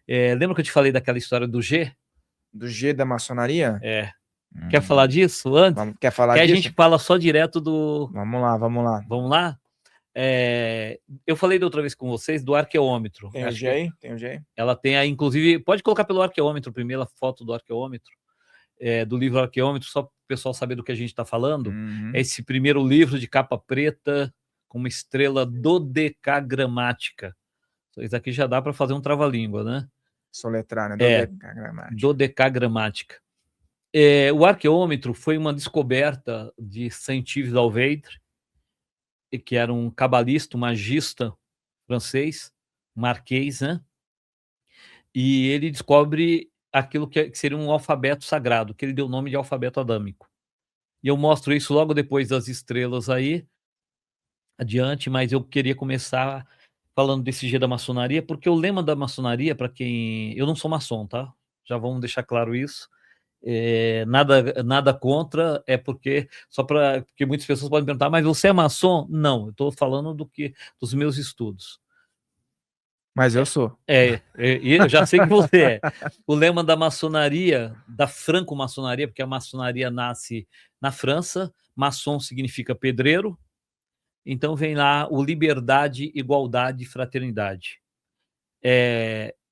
Lembra que eu te falei daquela história do G? Do G da maçonaria? Quer falar disso antes? Quer falar Que a disso? gente fala só direto do... Vamos lá, vamos lá. Vamos lá? Eu falei da outra vez com vocês do arqueômetro. Tem o G aí? Tem o G aí? Ela tem aí, inclusive, pode colocar pelo arqueômetro primeiro, a foto do arqueômetro, do livro Arqueômetro, só para o pessoal saber do que a gente está falando. É esse primeiro livro de capa preta, com uma estrela dodecagramática. Isso aqui já dá para fazer um trava-língua, né? Soletrar, né? Dodecagramática. Dodecagramática. O arqueômetro foi uma descoberta de Saint-Yves d'Alveidre, que era um cabalista, um magista francês, marquês, né? E ele descobre aquilo que seria um alfabeto sagrado, que ele deu o nome de alfabeto adâmico. E eu mostro isso logo depois das estrelas aí, adiante, mas eu queria começar falando desse G da maçonaria, porque o lema da maçonaria, para quem... Eu não sou maçom, tá? Já vamos deixar claro isso. Nada contra, porque porque muitas pessoas podem perguntar, mas você é maçom? Não, eu estou falando dos meus estudos. Mas eu sou. Eu já sei que você é. O lema da maçonaria, da franco-maçonaria, porque a maçonaria nasce na França, maçom significa pedreiro, então vem lá o liberdade, igualdade e fraternidade.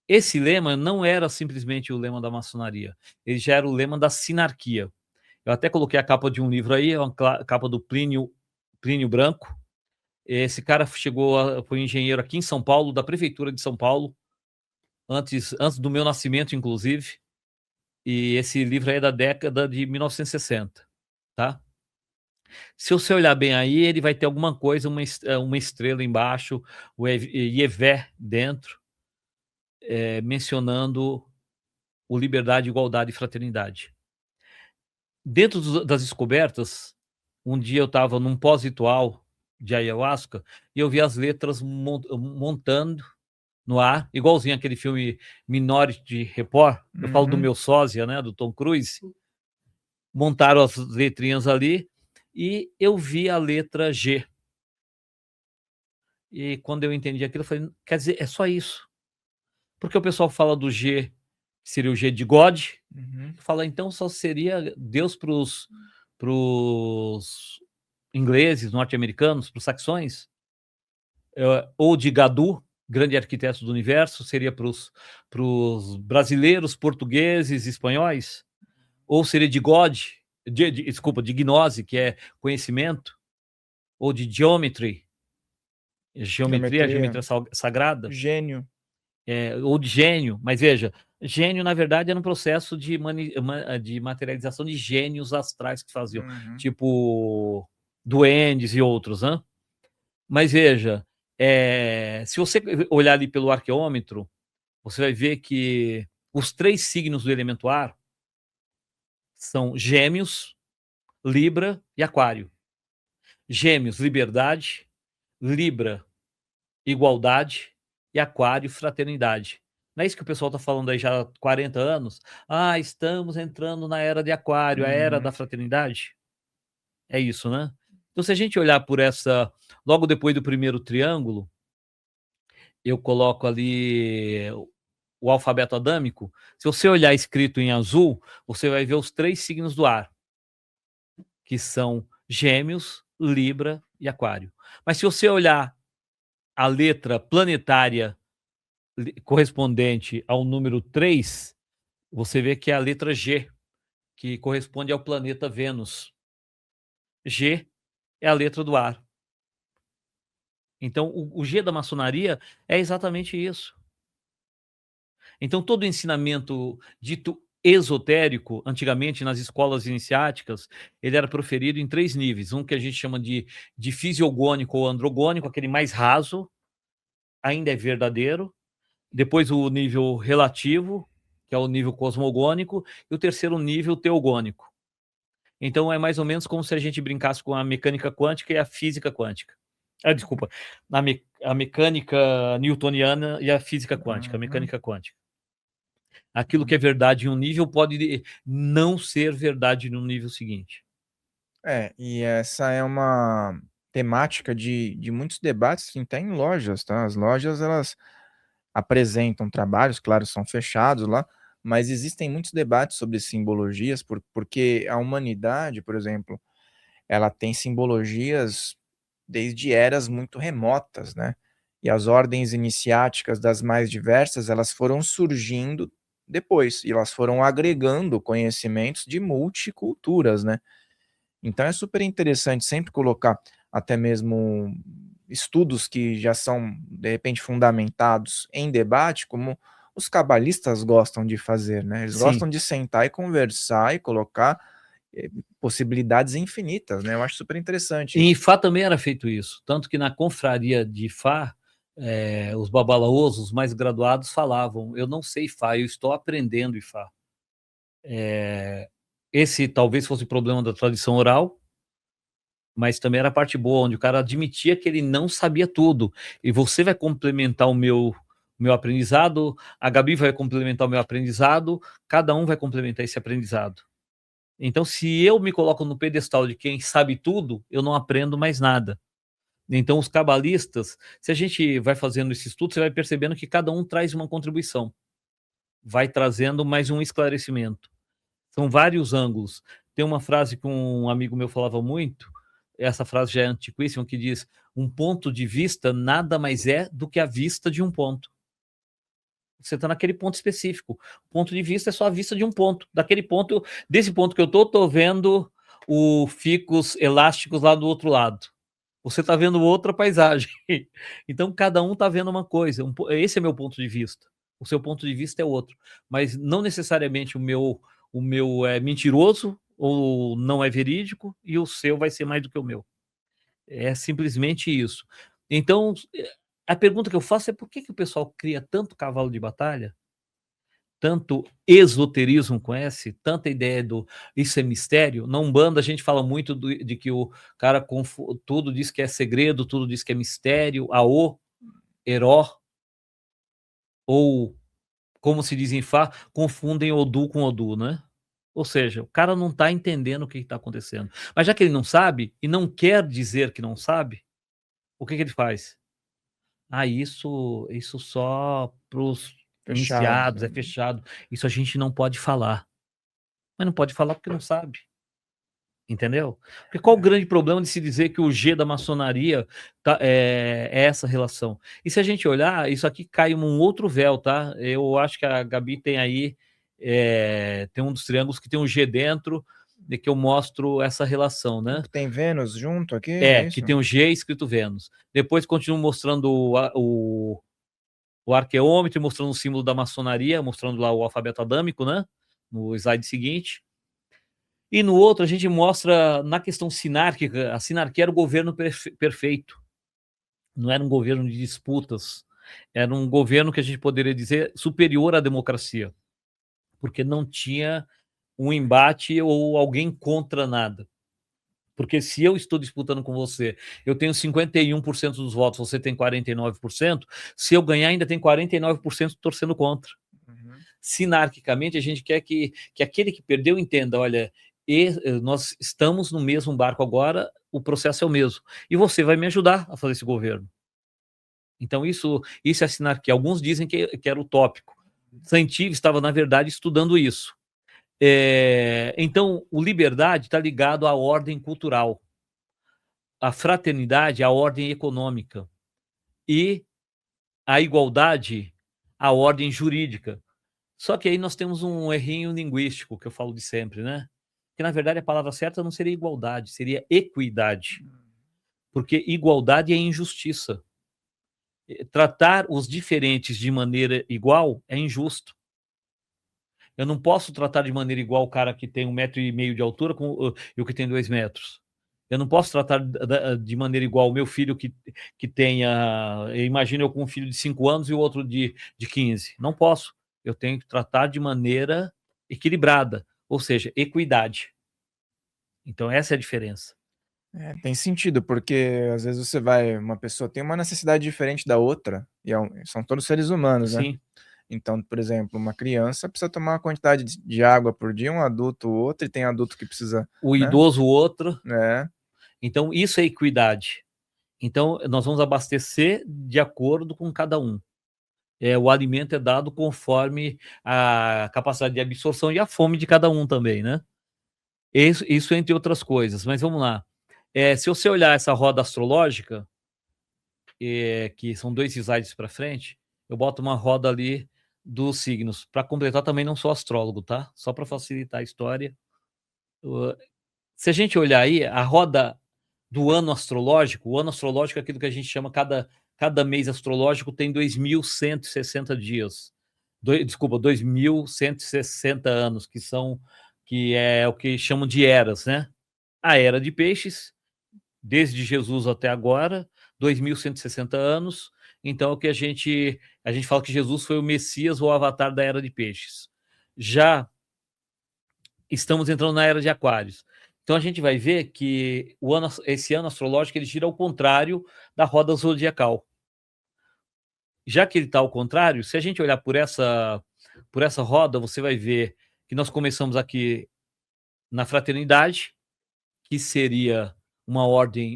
Esse lema não era simplesmente o lema da maçonaria, ele já era o lema da sinarquia. Eu até coloquei a capa de um livro aí, uma capa do Plínio Branco. Esse cara foi engenheiro aqui em São Paulo, da Prefeitura de São Paulo, antes do meu nascimento, inclusive. E esse livro aí é da década de 1960, tá? Se você olhar bem aí, ele vai ter alguma coisa, uma estrela embaixo, o Yévé dentro, mencionando o liberdade, igualdade e fraternidade. Dentro das descobertas, um dia eu estava num pós-ritual de ayahuasca e eu vi as letras montando no ar, igualzinho aquele filme Minority Report. Eu falo do meu sósia, né, do Tom Cruise. Montaram as letrinhas ali e eu vi a letra G. E quando eu entendi aquilo, eu falei, quer dizer, é só isso. Porque o pessoal fala do G, que seria o G de God, fala, então só seria Deus para os ingleses, norte-americanos, para os saxões, ou de Gadu, grande arquiteto do universo, seria para os brasileiros, portugueses, espanhóis, ou seria de God, desculpa, de gnose, que é conhecimento, ou de geometria sagrada. Gênio. Ou de gênio, mas veja, gênio, na verdade, era um processo de materialização de gênios astrais que faziam, tipo duendes e outros, né? Mas veja, se você olhar ali pelo arqueômetro, você vai ver que os 3 signos do elemento ar são Gêmeos, Libra e Aquário. Gêmeos, liberdade, Libra, igualdade, e Aquário, fraternidade. Não é isso que o pessoal está falando aí já há 40 anos? Estamos entrando na era de Aquário, a era da fraternidade. É isso, né? Então, se a gente olhar por logo depois do primeiro triângulo, eu coloco ali o alfabeto adâmico. Se você olhar escrito em azul, você vai ver os 3 signos do ar, que são Gêmeos, Libra e Aquário. Mas se você olhar a letra planetária correspondente ao número 3, você vê que é a letra G, que corresponde ao planeta Vênus. G é a letra do ar. Então, o G da maçonaria é exatamente isso. Então, todo o ensinamento dito esotérico, antigamente nas escolas iniciáticas, ele era proferido em 3 níveis. Um que a gente chama de fisiogônico ou androgônico, aquele mais raso, ainda é verdadeiro. Depois o nível relativo, que é o nível cosmogônico, e o terceiro nível teogônico. Então é mais ou menos como se a gente brincasse com a mecânica quântica e a física quântica. Desculpa, a mecânica newtoniana e a física quântica, a mecânica quântica. Aquilo que é verdade em um nível pode não ser verdade no nível seguinte. E essa é uma temática de muitos debates que tem em lojas, tá? As lojas, elas apresentam trabalhos, claro, são fechados lá, mas existem muitos debates sobre simbologias, porque a humanidade, por exemplo, ela tem simbologias desde eras muito remotas, né? E as ordens iniciáticas das mais diversas, elas foram surgindo depois, e elas foram agregando conhecimentos de multiculturas, né? Então é super interessante sempre colocar até mesmo estudos que já são, de repente, fundamentados em debate, como os cabalistas gostam de fazer, né? Eles gostam Sim. de sentar e conversar e colocar possibilidades infinitas, né? Eu acho super interessante Em isso. Ifá também era feito isso, tanto que na confraria de Ifá, os babalaôs, os mais graduados, falavam: eu não sei Ifá, eu estou aprendendo Ifá. Esse talvez fosse o problema da tradição oral, mas também era a parte boa, onde o cara admitia que ele não sabia tudo. E você vai complementar o meu aprendizado, a Gabi vai complementar o meu aprendizado, cada um vai complementar esse aprendizado. Então, se eu me coloco no pedestal de quem sabe tudo, eu não aprendo mais nada. Então, os cabalistas, se a gente vai fazendo esse estudo, você vai percebendo que cada um traz uma contribuição, vai trazendo mais um esclarecimento. São vários ângulos. Tem uma frase que um amigo meu falava muito, essa frase já é antiquíssima, que diz: um ponto de vista nada mais é do que a vista de um ponto. Você está naquele ponto específico. O ponto de vista é só a vista de um ponto. Daquele ponto, desse ponto que eu estou vendo o ficus elásticos lá do outro lado. Você está vendo outra paisagem. Então, cada um está vendo uma coisa. Esse é meu ponto de vista. O seu ponto de vista é outro. Mas não necessariamente o meu é mentiroso ou não é verídico e o seu vai ser mais do que o meu. É simplesmente isso. Então, a pergunta que eu faço é: por que o pessoal cria tanto cavalo de batalha, tanto esoterismo com S, tanta ideia do isso é mistério? Na Umbanda a gente fala muito de que o cara tudo diz que é segredo, tudo diz que é mistério, aô, heró, ou como se diz em Fá, confundem Odu com Odu, né? Ou seja, o cara não está entendendo o que está acontecendo. Mas já que ele não sabe e não quer dizer que não sabe, o que ele faz? Isso só para os Fechado. iniciados, é fechado. Isso a gente não pode falar. Mas não pode falar porque não sabe. Entendeu? Porque qual o grande problema de se dizer que o G da maçonaria é essa relação? E se a gente olhar, isso aqui cai em um outro véu, tá? Eu acho que a Gabi tem aí, tem um dos triângulos que tem um G dentro, de que eu mostro essa relação, né? Tem Vênus junto aqui, é Que isso? tem um G escrito Vênus. Depois continuo mostrando o arqueômetro, mostrando o símbolo da maçonaria, mostrando lá o alfabeto adâmico, né? No slide seguinte. E no outro a gente mostra, na questão sinárquica, a sinarquia era o governo perfeito. Não era um governo de disputas. Era um governo que a gente poderia dizer superior à democracia, porque não tinha um embate ou alguém contra nada. Porque se eu estou disputando com você, eu tenho 51% dos votos, você tem 49%, se eu ganhar ainda tem 49% torcendo contra. Uhum. Sinarquicamente, a gente quer que aquele que perdeu entenda: olha, nós estamos no mesmo barco agora, o processo é o mesmo. E você vai me ajudar a fazer esse governo. Então, isso é sinarquia. Alguns dizem que era utópico. Saint-Yves estava, na verdade, estudando isso. Então, o liberdade está ligado à ordem cultural, a fraternidade à ordem econômica e a igualdade à ordem jurídica. Só que aí nós temos um errinho linguístico, que eu falo de sempre, né? Que na verdade a palavra certa não seria igualdade, seria equidade. Porque igualdade é injustiça. Tratar os diferentes de maneira igual é injusto. Eu não posso tratar de maneira igual o cara que tem 1,5 m de altura e o que tem 2 metros. Eu não posso tratar de maneira igual o meu filho que tenha. Imagina eu com um filho de 5 anos e o outro de 15. Não posso. Eu tenho que tratar de maneira equilibrada, ou seja, equidade. Então, essa é a diferença. Tem sentido, porque às vezes uma pessoa tem uma necessidade diferente da outra, e são todos seres humanos, né? Sim. Então, por exemplo, uma criança precisa tomar uma quantidade de água por dia, um adulto outro, e tem adulto que precisa, O né? idoso outro. É. Então, isso é equidade. Então, nós vamos abastecer de acordo com cada um. O alimento é dado conforme a capacidade de absorção e a fome de cada um também, né? Isso entre outras coisas, mas vamos lá. Se você olhar essa roda astrológica, que são 2 slides para frente, eu boto uma roda ali dos signos. Para completar, também não sou astrólogo, tá? Só para facilitar a história. Se a gente olhar aí, a roda do ano astrológico, o ano astrológico é aquilo que a gente chama, cada mês astrológico tem 2.160 dias. Desculpa, 2.160 anos, que é o que chamam de eras, né? A era de peixes, desde Jesus até agora, 2.160 anos. Então, o que a gente fala que Jesus foi o Messias ou o avatar da era de peixes. Já estamos entrando na era de Aquários. Então, a gente vai ver que esse ano astrológico ele gira ao contrário da roda zodiacal. Já que ele está ao contrário, se a gente olhar por essa roda, você vai ver que nós começamos aqui na fraternidade, que seria uma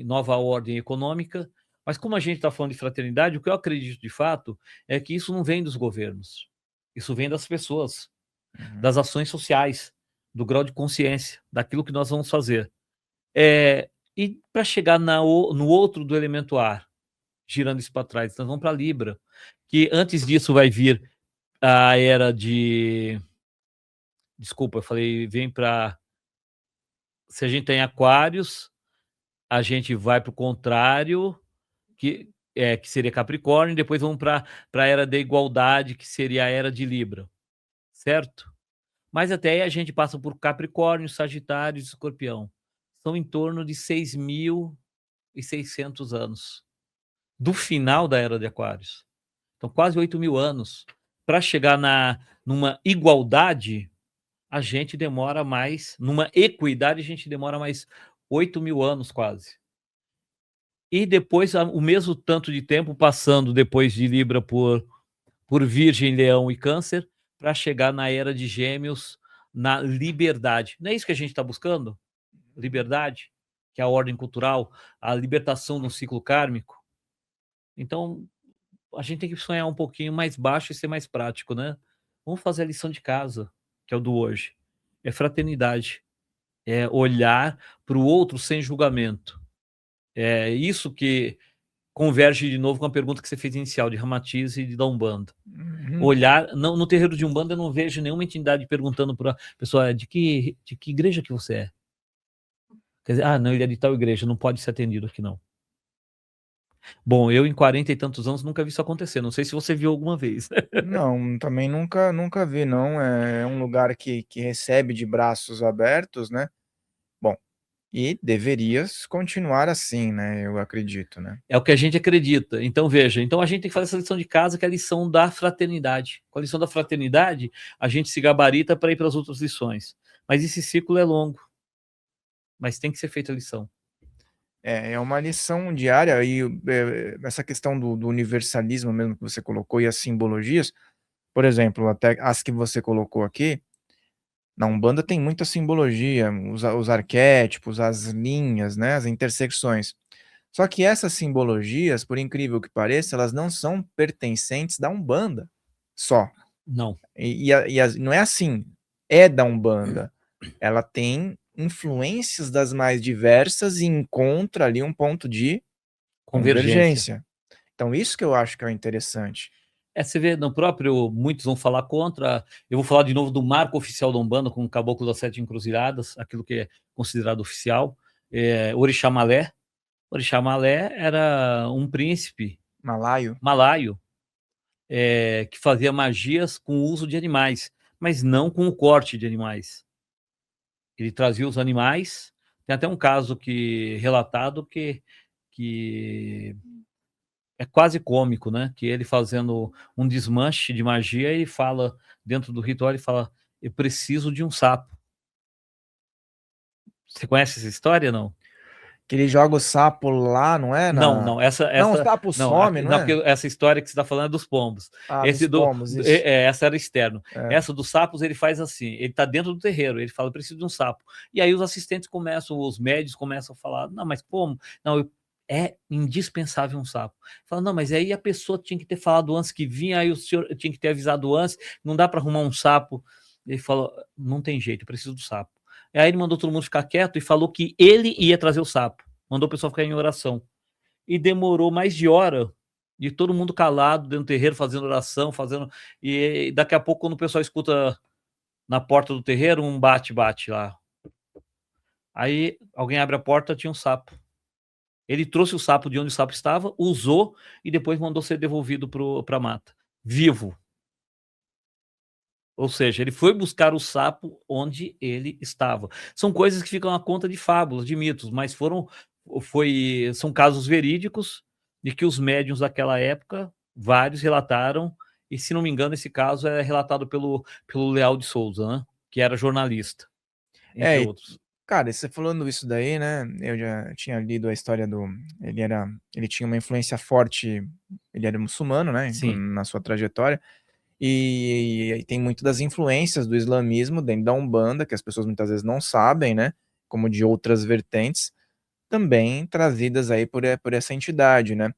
nova ordem econômica, mas como a gente está falando de fraternidade, o que eu acredito de fato é que isso não vem dos governos, isso vem das pessoas, das ações sociais, do grau de consciência, daquilo que nós vamos fazer. E para chegar no outro do elemento ar, girando isso para trás, nós vamos para Libra, que antes disso vai vir a era de... Desculpa, eu falei, vem para... Se a gente tem Aquários, a gente vai para o contrário, que seria Capricórnio, e depois vamos para a era da igualdade, que seria a era de Libra, certo? Mas até aí a gente passa por Capricórnio, Sagitário e Escorpião. São em torno de 6.600 anos do final da era de Aquários. Então, quase 8.000 anos. Para chegar numa igualdade, a gente demora mais, numa equidade, a gente demora mais 8.000 anos quase. E depois, o mesmo tanto de tempo passando depois de Libra por Virgem, Leão e Câncer, para chegar na era de Gêmeos, na liberdade. Não é isso que a gente está buscando? Liberdade, que é a ordem cultural, a libertação do ciclo kármico. Então, a gente tem que sonhar um pouquinho mais baixo e ser mais prático, né? Vamos fazer a lição de casa, que é o do hoje. É fraternidade. É olhar para o outro sem julgamento. É isso que converge de novo com a pergunta que você fez inicial, de Ramatiz e da Umbanda. Olhar, não, no terreiro de Umbanda eu não vejo nenhuma entidade perguntando para a pessoa de que igreja que você é. Quer dizer, não, ele é de tal igreja, não pode ser atendido aqui não. Bom, eu em 40 e tantos anos nunca vi isso acontecer, não sei se você viu alguma vez. Não, também nunca vi, não. É um lugar que recebe de braços abertos, né? Bom, e deverias continuar assim, né? Eu acredito, né? É o que a gente acredita. Então, veja, então a gente tem que fazer essa lição de casa, que é a lição da fraternidade. Com a lição da fraternidade, a gente se gabarita para ir para as outras lições. Mas esse ciclo é longo. Mas tem que ser feita a lição. É uma lição diária, e essa questão do universalismo mesmo que você colocou, e as simbologias, por exemplo, até as que você colocou aqui, na Umbanda tem muita simbologia, os arquétipos, as linhas, né, as intersecções. Só que essas simbologias, por incrível que pareça, elas não são pertencentes da Umbanda só. Não. Não é assim, é da Umbanda. Ela tem influências das mais diversas e encontra ali um ponto de convergência. Então, isso que eu acho que é interessante. Você vê, no próprio, muitos vão falar contra, eu vou falar de novo do marco oficial da Umbanda, com o Caboclo das Sete Encruzilhadas, aquilo que é considerado oficial, Orixá Malé. Orixá Malé era um príncipe malaio, que fazia magias com o uso de animais, mas não com o corte de animais. Ele trazia os animais, tem até um caso relatado que é quase cômico, né? Que ele fazendo um desmanche de magia, ele fala, dentro do ritual, ele fala, eu preciso de um sapo. Você conhece essa história, não? Que ele joga o sapo lá, não é? Não, o sapo some, não é? Essa história que você está falando é dos pombos. Dos pombos, isso. Essa era externo. Essa dos sapos, ele faz assim, ele está dentro do terreiro, ele fala, preciso de um sapo. E aí os assistentes os médios começam a falar, não, mas como? Não, é indispensável um sapo. Fala, não, mas aí a pessoa tinha que ter falado antes que vinha, aí o senhor tinha que ter avisado antes, não dá para arrumar um sapo. Ele falou, não tem jeito, eu preciso do sapo. Aí ele mandou todo mundo ficar quieto e falou que ele ia trazer o sapo. Mandou o pessoal ficar em oração. E demorou mais de hora, e todo mundo calado dentro do terreiro, fazendo oração, e daqui a pouco, quando o pessoal escuta na porta do terreiro, um bate-bate lá. Aí alguém abre a porta, tinha um sapo. Ele trouxe o sapo de onde o sapo estava, usou e depois mandou ser devolvido para a mata, vivo. Ou seja, ele foi buscar o sapo onde ele estava. São coisas que ficam à conta de fábulas, de mitos, mas são casos verídicos de que os médiuns daquela época, vários relataram, e se não me engano, esse caso é relatado pelo Leal de Souza, né, que era jornalista, entre outros. Cara, você falando isso daí, né, eu já tinha lido a história ele tinha uma influência forte, ele era muçulmano, né, Sim. na sua trajetória, e tem muito das influências do islamismo dentro da Umbanda, que as pessoas muitas vezes não sabem, né, como de outras vertentes, também trazidas aí por essa entidade, né.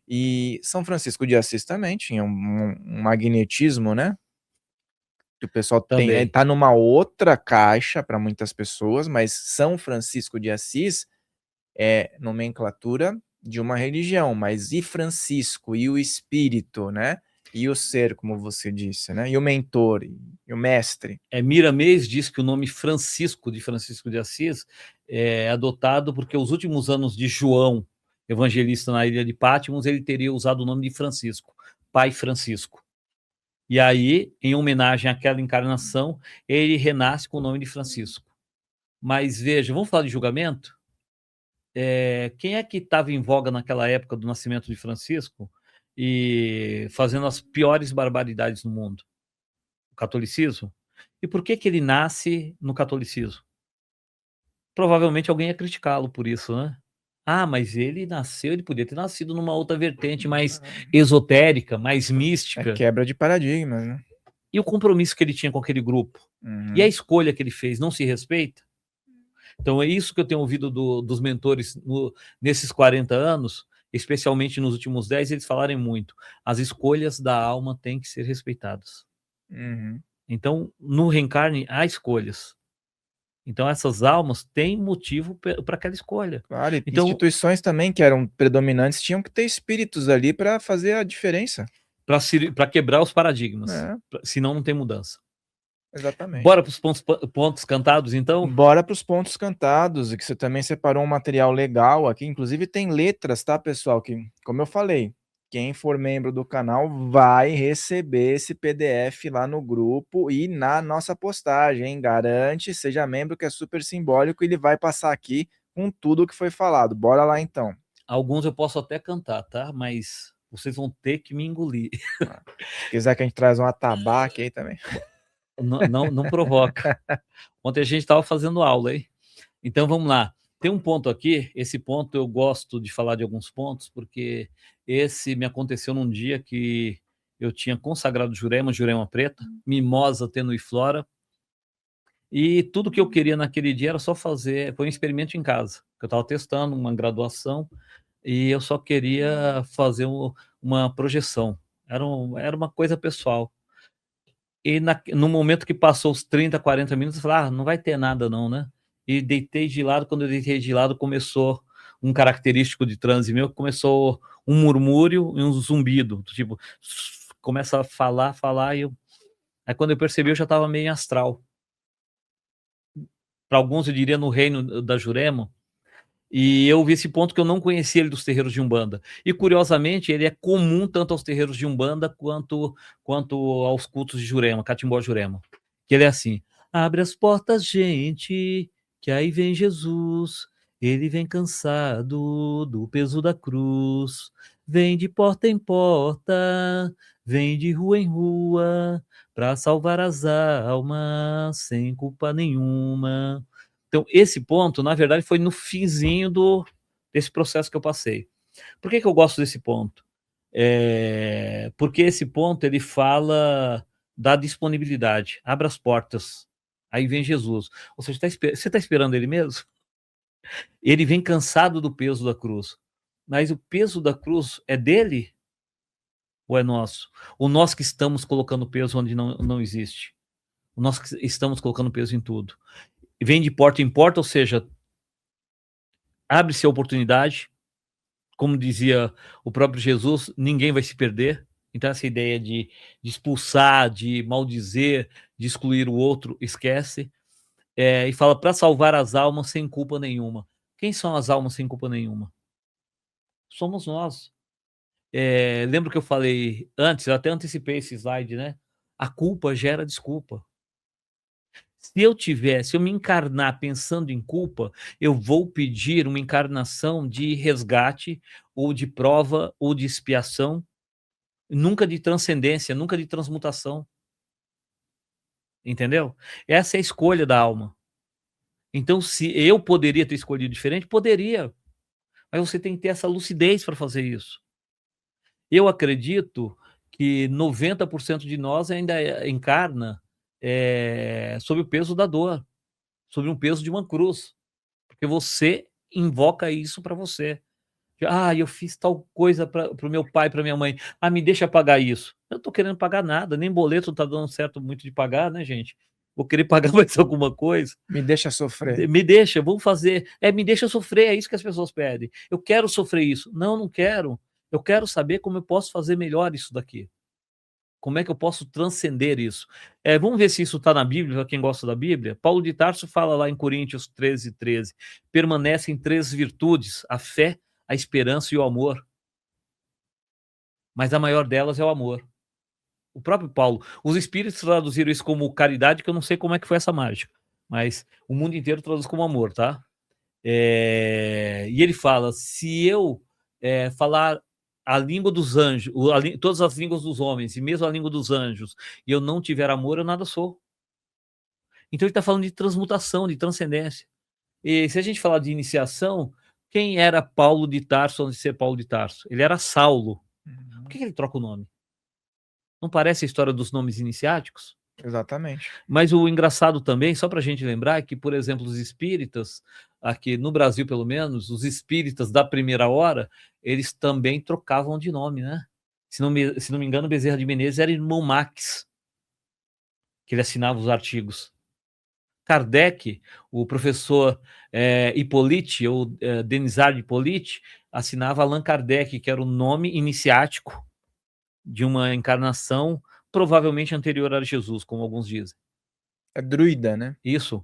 E São Francisco de Assis também tinha um magnetismo, né, que o pessoal Também. tá numa outra caixa para muitas pessoas, mas São Francisco de Assis é nomenclatura de uma religião, mas e Francisco, e o espírito, né, e o ser, como você disse, né, e o mentor, e o mestre. Miramês diz que o nome Francisco de Assis é adotado porque os últimos anos de João, evangelista na ilha de Patmos, ele teria usado o nome de Francisco, Pai Francisco. E aí, em homenagem àquela encarnação, ele renasce com o nome de Francisco. Mas veja, vamos falar de julgamento? Quem é que estava em voga naquela época do nascimento de Francisco e fazendo as piores barbaridades no mundo? O catolicismo? E por que ele nasce no catolicismo? Provavelmente alguém ia criticá-lo por isso, né? Ah, mas ele podia ter nascido numa outra vertente mais esotérica, mais mística. É quebra de paradigmas, né? E o compromisso que ele tinha com aquele grupo? E a escolha que ele fez não se respeita? Então é isso que eu tenho ouvido dos mentores nesses 40 anos, especialmente nos últimos 10, eles falarem muito. As escolhas da alma têm que ser respeitadas. Então, no reencarne, há escolhas. Então, essas almas têm motivo para aquela escolha. Claro, então, instituições também que eram predominantes tinham que ter espíritos ali para fazer a diferença. Para quebrar os paradigmas. Senão não tem mudança. Exatamente. Bora para os pontos cantados, então? Bora para os pontos cantados, e que você também separou um material legal aqui, inclusive tem letras, tá, pessoal? Que, como eu falei, quem for membro do canal vai receber esse PDF lá no grupo e na nossa postagem, hein? Garante, seja membro, que é super simbólico, e ele vai passar aqui com tudo o que foi falado. Bora lá, então. Alguns eu posso até cantar, tá? Mas vocês vão ter que me engolir. Se quiser que a gente traz um atabaque aí também. Não provoca. Ontem a gente estava fazendo aula, hein? Então vamos lá. Tem um ponto aqui, esse ponto eu gosto de falar de alguns pontos, porque esse me aconteceu num dia que eu tinha consagrado Jurema preta, mimosa, tênue flora, e tudo que eu queria naquele dia era só foi um experimento em casa, que eu estava testando uma graduação, e eu só queria fazer uma projeção, era uma coisa pessoal. E no momento que passou os 30, 40 minutos, eu falei, não vai ter nada não, né? E deitei de lado, quando eu deitei de lado, começou um característico de transe meu, começou um murmúrio e um zumbido, tipo, começa a falar, e aí quando eu percebi, eu já estava meio astral. Para alguns, eu diria, no reino da Jurema, e eu vi esse ponto que eu não conhecia ele dos terreiros de Umbanda. E, curiosamente, ele é comum tanto aos terreiros de Umbanda quanto aos cultos de Jurema, Catimbó Jurema. Que ele é assim, abre as portas, gente, que aí vem Jesus, ele vem cansado do peso da cruz, vem de porta em porta, vem de rua em rua, para salvar as almas sem culpa nenhuma. Então, esse ponto, na verdade, foi no finzinho desse processo que eu passei. Por que eu gosto desse ponto? Porque esse ponto, ele fala da disponibilidade. Abra as portas. Aí vem Jesus. Ou seja, você está esperando ele mesmo? Ele vem cansado do peso da cruz. Mas o peso da cruz é dele ou é nosso? Ou nós que estamos colocando peso onde não existe? Nós que estamos colocando peso em tudo. Vem de porta em porta, ou seja, abre-se a oportunidade, como dizia o próprio Jesus, ninguém vai se perder. Então essa ideia de expulsar, de maldizer, de excluir o outro, esquece. E fala para salvar as almas sem culpa nenhuma. Quem são as almas sem culpa nenhuma? Somos nós. Lembra que eu falei antes, eu até antecipei esse slide, né? A culpa gera desculpa. Se eu me encarnar pensando em culpa, eu vou pedir uma encarnação de resgate, ou de prova, ou de expiação, nunca de transcendência, nunca de transmutação. Entendeu? Essa é a escolha da alma. Então, se eu poderia ter escolhido diferente, poderia. Mas você tem que ter essa lucidez para fazer isso. Eu acredito que 90% de nós ainda encarna sob o peso da dor, sob um peso de uma cruz, porque você invoca isso para você. Eu fiz tal coisa para o meu pai, para minha mãe. Me deixa pagar isso. Eu não estou querendo pagar nada, nem boleto está dando certo muito de pagar, né, gente? Vou querer pagar mais alguma coisa. Me deixa sofrer. Me deixa, vamos fazer. Me deixa sofrer, é isso que as pessoas pedem. Eu quero sofrer isso. Não quero. Eu quero saber como eu posso fazer melhor isso daqui. Como é que eu posso transcender isso? Vamos ver se isso está na Bíblia, para quem gosta da Bíblia. Paulo de Tarso fala lá em Coríntios 13:13. Permanecem 3 virtudes: a fé, a esperança e o amor. Mas a maior delas é o amor. O próprio Paulo. Os espíritos traduziram isso como caridade, que eu não sei como é que foi essa mágica. Mas o mundo inteiro traduz como amor, tá? E ele fala, se eu falar a língua dos anjos, todas as línguas dos homens, e mesmo a língua dos anjos, e eu não tiver amor, eu nada sou. Então ele está falando de transmutação, de transcendência. E se a gente falar de iniciação, quem era Paulo de Tarso antes de ser Paulo de Tarso? Ele era Saulo. Por que ele troca o nome? Não parece a história dos nomes iniciáticos? Exatamente. Mas o engraçado também, só para a gente lembrar, é que, por exemplo, os espíritas, aqui no Brasil pelo menos, os espíritas da primeira hora, eles também trocavam de nome, né? Se não me engano, Bezerra de Menezes era irmão Max, que ele assinava os artigos. Kardec, o professor Hippolyte, ou Denisard Hippolyte, assinava Allan Kardec, que era o nome iniciático de uma encarnação provavelmente anterior a Jesus, como alguns dizem. É druida, né? Isso.